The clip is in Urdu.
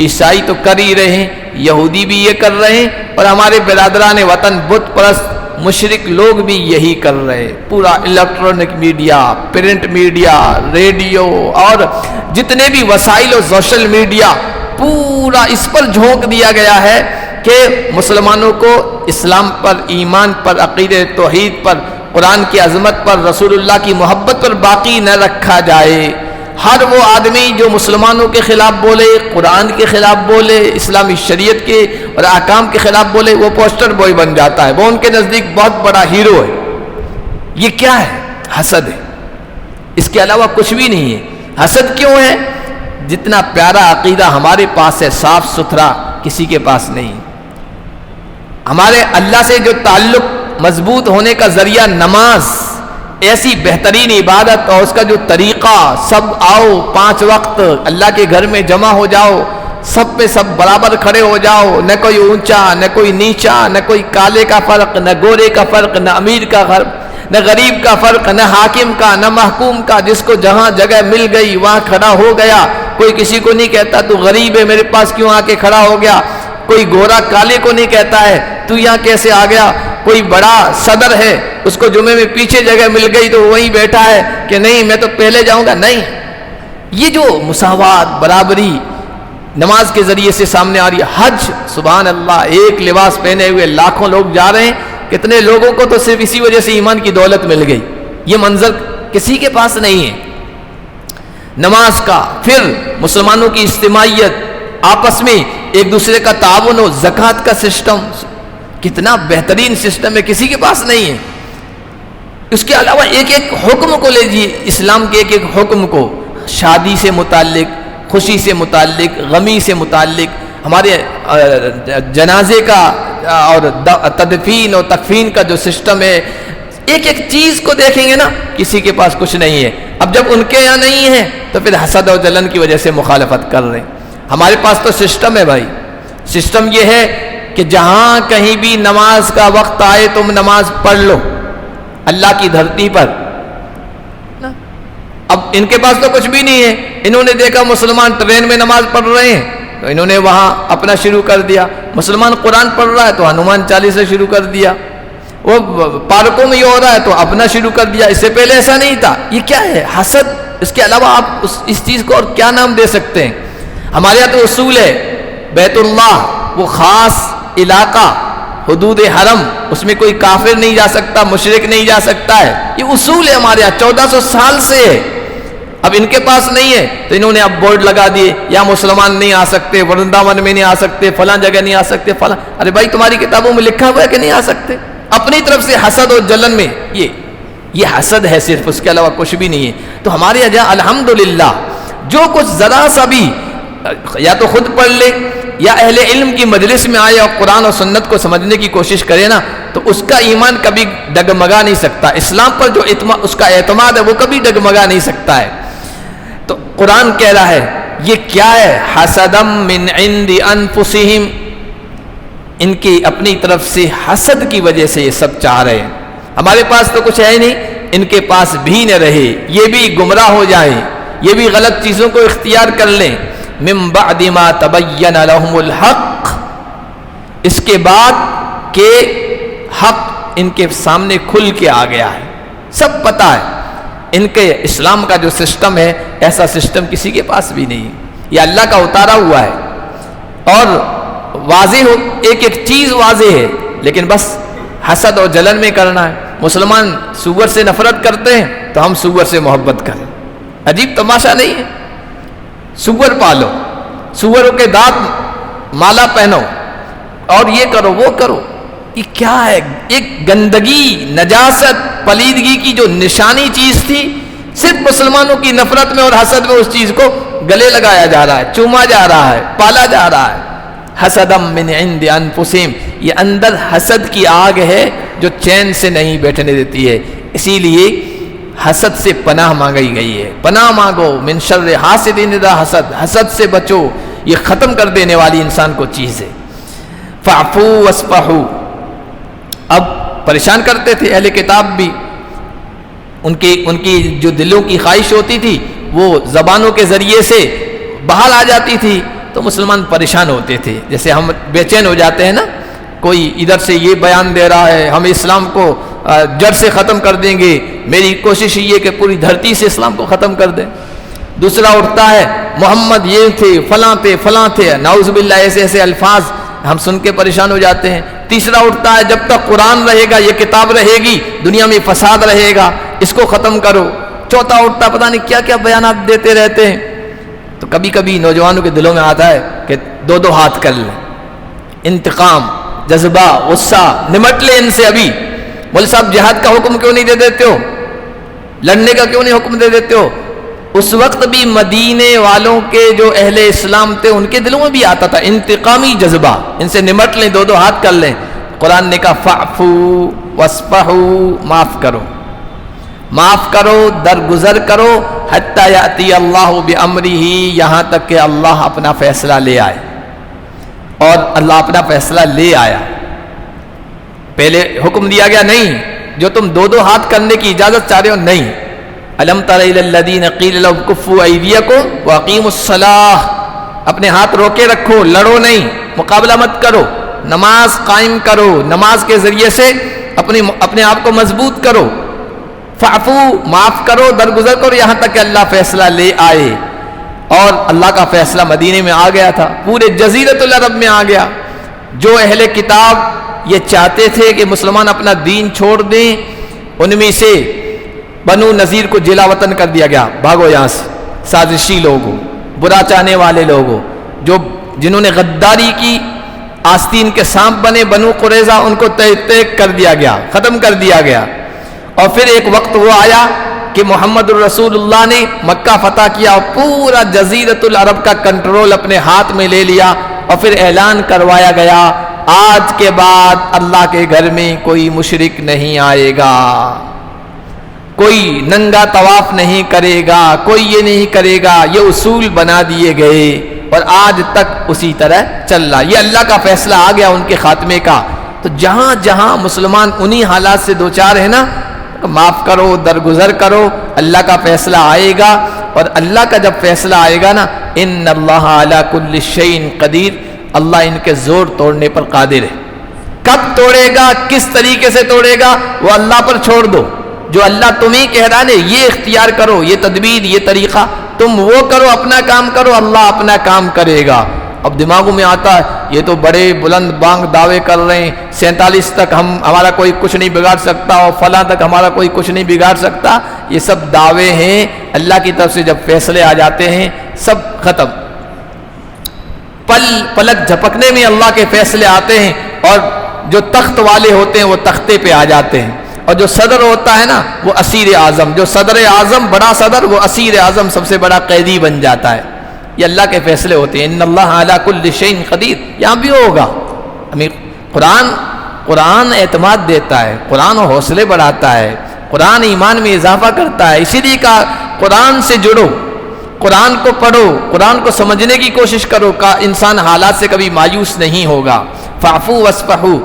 عیسائی تو کر ہی رہے ہیں، یہودی بھی یہ کر رہے ہیں، اور ہمارے برادران وطن بت پرست مشرک لوگ بھی یہی کر رہے ہیں۔ پورا electronic media, print media, radio اور جتنے بھی وسائل و سوشل میڈیا، پورا اس پر جھونک دیا گیا ہے کہ مسلمانوں کو اسلام پر، ایمان پر، عقیدہ توحید پر، قرآن کی عظمت پر، رسول اللہ کی محبت پر باقی نہ رکھا جائے۔ ہر وہ آدمی جو مسلمانوں کے خلاف بولے، قرآن کے خلاف بولے، اسلامی شریعت کے اور احکام کے خلاف بولے، وہ پوسٹر بوائے بن جاتا ہے، وہ ان کے نزدیک بہت بڑا ہیرو ہے۔ یہ کیا ہے؟ حسد ہے، اس کے علاوہ کچھ بھی نہیں ہے۔ حسد کیوں ہے؟ جتنا پیارا عقیدہ ہمارے پاس ہے، صاف ستھرا، کسی کے پاس نہیں۔ ہمارے اللہ سے جو تعلق مضبوط ہونے کا ذریعہ نماز، ایسی بہترین عبادت اور اس کا جو طریقہ، سب آؤ 5 وقت اللہ کے گھر میں جمع ہو جاؤ، سب پہ سب برابر کھڑے ہو جاؤ، نہ کوئی اونچا نہ کوئی نیچا، نہ کوئی کالے کا فرق، نہ گورے کا فرق، نہ امیر کا فرق، نہ غریب کا فرق، نہ حاکم کا نہ محکوم کا، جس کو جہاں جگہ مل گئی وہاں کھڑا ہو گیا۔ کوئی کسی کو نہیں کہتا تو غریب ہے میرے پاس کیوں آ کے کھڑا ہو گیا، کوئی گورا کالے کو نہیں کہتا ہے تو یہاں کیسے آ گیا، کوئی بڑا صدر ہے اس کو جمعے میں پیچھے جگہ مل گئی تو وہیں بیٹھا ہے کہ نہیں میں تو پہلے جاؤں گا، نہیں۔ یہ جو مساوات، برابری نماز کے ذریعے سے سامنے آ رہی ہے، حج، سبحان اللہ، ایک لباس پہنے ہوئے لاکھوں لوگ جا رہے ہیں، کتنے لوگوں کو تو صرف اسی وجہ سے ایمان کی دولت مل گئی۔ یہ منظر کسی کے پاس نہیں ہے نماز کا۔ پھر مسلمانوں کی اجتماعیت، آپس میں ایک دوسرے کا تعاون و زکوٰۃ کا سسٹم، کتنا بہترین سسٹم ہے، کسی کے پاس نہیں ہے۔ اس کے علاوہ ایک ایک حکم کو لیجیے، اسلام کے ایک ایک حکم کو، شادی سے متعلق، خوشی سے متعلق، غمی سے متعلق، ہمارے جنازے کا اور تدفین اور تکفین کا جو سسٹم ہے، ایک ایک چیز کو دیکھیں گے نا، کسی کے پاس کچھ نہیں ہے۔ اب جب ان کے یہاں نہیں ہے تو پھر حسد اور جلن کی وجہ سے مخالفت کر رہے ہیں۔ ہمارے پاس تو سسٹم ہے بھائی، سسٹم یہ ہے کہ جہاں کہیں بھی نماز کا وقت آئے تم نماز پڑھ لو اللہ کی دھرتی پر۔ اب ان کے پاس تو کچھ بھی نہیں ہے، انہوں نے دیکھا مسلمان ٹرین میں نماز پڑھ رہے ہیں تو انہوں نے وہاں اپنا شروع کر دیا، مسلمان قرآن پڑھ رہا ہے تو ہنومان چالیسا شروع کر دیا، وہ پارکوں میں یہ ہو رہا ہے تو اپنا شروع کر دیا، اس سے پہلے ایسا نہیں تھا۔ یہ کیا ہے؟ حسد۔ اس کے علاوہ آپ اس چیز کو اور کیا نام دے سکتے ہیں؟ ہمارے یہاں تو اصول ہے، بیت اللہ وہ خاص علاقہ، حدود حرم، اس میں کوئی کافر نہیں جا سکتا، مشرک نہیں جا سکتا ہے، یہ اصول ہے ہمارے یہاں، 1400 سال سے ہے۔ اب ان کے پاس نہیں ہے تو انہوں نے اب بورڈ لگا دیے، یا مسلمان نہیں آ سکتے، ورنداون میں نہیں آ سکتے، فلاں جگہ نہیں آ سکتے، فلاں۔ ارے بھائی تمہاری کتابوں میں لکھا ہوا ہے کہ نہیں آ سکتے؟ اپنی طرف سے حسد اور جلن میں یہ حسد ہے صرف، اس کے علاوہ کچھ بھی نہیں ہے۔ تو ہمارے یہاں الحمدللہ جو کچھ ذرا سا بھی یا تو خود پڑھ لے یا اہل علم کی مجلس میں آئے اور قرآن و سنت کو سمجھنے کی کوشش کرے نا، تو اس کا ایمان کبھی ڈگمگا نہیں سکتا، اسلام پر جو اس کا اعتماد ہے وہ کبھی ڈگمگا نہیں سکتا ہے۔ تو قرآن کہہ رہا ہے یہ کیا ہے؟ حسدم من عند انفسہم، ان کی اپنی طرف سے حسد کی وجہ سے یہ سب چاہ رہے ہیں۔ ہمارے پاس تو کچھ ہے نہیں، ان کے پاس بھی نہ رہے، یہ بھی گمراہ ہو جائیں، یہ بھی غلط چیزوں کو اختیار کر لیں۔ من بعد ما تبین لهم الحق، اس کے بعد کہ حق ان کے سامنے کھل کے آ گیا ہے، سب پتہ ہے۔ ان کے اسلام کا جو سسٹم ہے، ایسا سسٹم کسی کے پاس بھی نہیں، یہ اللہ کا اتارا ہوا ہے، اور واضح ہو، ایک ایک چیز واضح ہے، لیکن بس حسد اور جلن میں کرنا ہے۔ مسلمان سور سے نفرت کرتے ہیں تو ہم سور سے محبت کریں، عجیب تماشا نہیں ہے؟ سور پالو، سوروں کے دانت مالا پہنو اور یہ کرو وہ کرو، یہ کیا ہے؟ ایک گندگی، نجاست، پلیدگی کی جو نشانی چیز تھی، صرف مسلمانوں کی نفرت میں اور حسد میں اس چیز کو گلے لگایا جا رہا ہے، چوما جا رہا ہے، پالا جا رہا ہے۔ حسدم من عند انفسہم، یہ اندر حسد کی آگ ہے جو چین سے نہیں بیٹھنے دیتی ہے، اسی لیے حسد سے پناہ مانگی گئی ہے۔ پناہ مانگو، من شر حاسد اذا حسد، حسد سے بچو، یہ ختم کر دینے والی انسان کو چیز ہے۔ فاعفو واصفحوا، اب پریشان کرتے تھے اہل کتاب بھی، ان کی جو دلوں کی خواہش ہوتی تھی وہ زبانوں کے ذریعے سے باہر آ جاتی تھی، تو تو مسلمان پریشان ہوتے تھے. جیسے ہم بے چین ہو جاتے ہیں نا, کوئی ادھر سے یہ بیان دے رہا ہے ہم اسلام کو جڑ سے ختم کر دیں گے, میری کوشش یہ کہ پوری دھرتی سے اسلام کو ختم کر دیں. دوسرا اٹھتا ہے محمد یہ تھے فلاں تھے, نعوذ باللہ ایسے ایسے الفاظ ہم سن کے پریشان ہو جاتے ہیں. تیسرا اٹھتا ہے جب تک قرآن رہے گا, یہ کتاب رہے گی, دنیا میں فساد رہے گا, اس کو ختم کرو. چوتھا اٹھتا پتہ نہیں کیا کیا بیانات دیتے رہتے ہیں. تو کبھی کبھی نوجوانوں کے دلوں میں آتا ہے کہ دو ہاتھ کر لیں, انتقام, جذبہ, غصہ, نمٹ لیں ان سے. ابھی مول صاحب جہاد کا حکم کیوں نہیں دے دیتے ہو, لڑنے کا کیوں نہیں حکم دے دیتے ہو؟ اس وقت بھی مدینے والوں کے جو اہل اسلام تھے ان کے دلوں میں بھی آتا تھا انتقامی جذبہ, ان سے نمٹ لیں, دو ہاتھ کر لیں. قرآن نے کہا فاعفو واصفحوا, معاف کرو, درگزر کرو, حتی یاتی اللہ بامرہ, یہاں تک کہ اللہ اپنا فیصلہ لے آئے. اور اللہ اپنا فیصلہ لے آیا. پہلے حکم دیا گیا نہیں جو تم دو ہاتھ کرنے کی اجازت چاہ رہے ہو, نہیں. الم تر الی الذین قیل لهم کفوا ایدیکم واقیموا الصلاۃ, اپنے ہاتھ روکے رکھو, لڑو نہیں, مقابلہ مت کرو, نماز قائم کرو, نماز کے ذریعے سے اپنے آپ کو مضبوط کرو. فاعفو, معاف کرو, درگزر کرو, یہاں تک کہ اللہ فیصلہ لے آئے. اور اللہ کا فیصلہ مدینے میں آ گیا تھا, پورے جزیرۃ العرب میں آ گیا. جو اہل کتاب یہ چاہتے تھے کہ مسلمان اپنا دین چھوڑ دیں, ان میں سے بنو نذیر کو جلا وطن کر دیا گیا, بھاگو یہاں سے. سازشی لوگوں, برا چاہنے والے لوگوں, جنہوں نے غداری کی, آستین کے سانپ بنے, بنو قریظہ, ان کو تیک کر دیا گیا, ختم کر دیا گیا. اور پھر ایک وقت وہ آیا کہ محمد الرسول اللہ نے مکہ فتح کیا اور پورا جزیرۃ العرب کا کنٹرول اپنے ہاتھ میں لے لیا. اور پھر اعلان کروایا گیا آج کے بعد اللہ کے گھر میں کوئی مشرک نہیں آئے گا, کوئی ننگا طواف نہیں کرے گا, کوئی یہ نہیں کرے گا. یہ اصول بنا دیے گئے اور آج تک اسی طرح چل رہا. یہ اللہ کا فیصلہ آ گیا ان کے خاتمے کا. تو جہاں جہاں مسلمان انہی حالات سے دوچار ہے نا, معاف کرو, درگزر کرو, اللہ کا فیصلہ آئے گا. اور اللہ کا جب فیصلہ آئے گا نا, ان اللہ علی کل شیء قدیر, اللہ ان کے زور توڑنے پر قادر ہے. کب توڑے گا, کس طریقے سے توڑے گا, وہ اللہ پر چھوڑ دو. جو اللہ تمہیں کہہ رہا ہے یہ اختیار کرو, یہ تدبیر, یہ طریقہ, تم وہ کرو, اپنا کام کرو, اللہ اپنا کام کرے گا. اب دماغوں میں آتا ہے یہ تو بڑے بلند بانگ دعوے کر رہے ہیں, 47 تک ہمارا کوئی کچھ نہیں بگاڑ سکتا, اور فلاں تک ہمارا کوئی کچھ نہیں بگاڑ سکتا. یہ سب دعوے ہیں. اللہ کی طرف سے جب فیصلے آ جاتے ہیں سب ختم. پلک جھپکنے میں اللہ کے فیصلے آتے ہیں, اور جو تخت والے ہوتے ہیں وہ تختے پہ آ جاتے ہیں. اور جو صدر ہوتا ہے نا وہ اسیر اعظم, جو صدر اعظم, بڑا صدر, وہ اسیر اعظم, سب سے بڑا قیدی بن جاتا ہے. یہ اللہ کے فیصلے ہوتے ہیں. ان اللہ علی کل شیء قدیر, یہاں بھی ہوگا. ہمیں قرآن اعتماد دیتا ہے, قرآن حوصلے بڑھاتا ہے, قرآن ایمان میں اضافہ کرتا ہے. اسی لیے کہا قرآن سے جڑو, قرآن کو پڑھو, قرآن کو سمجھنے کی کوشش کرو. انسان حالات سے کبھی مایوس نہیں ہوگا. فاعفو واصفحوا.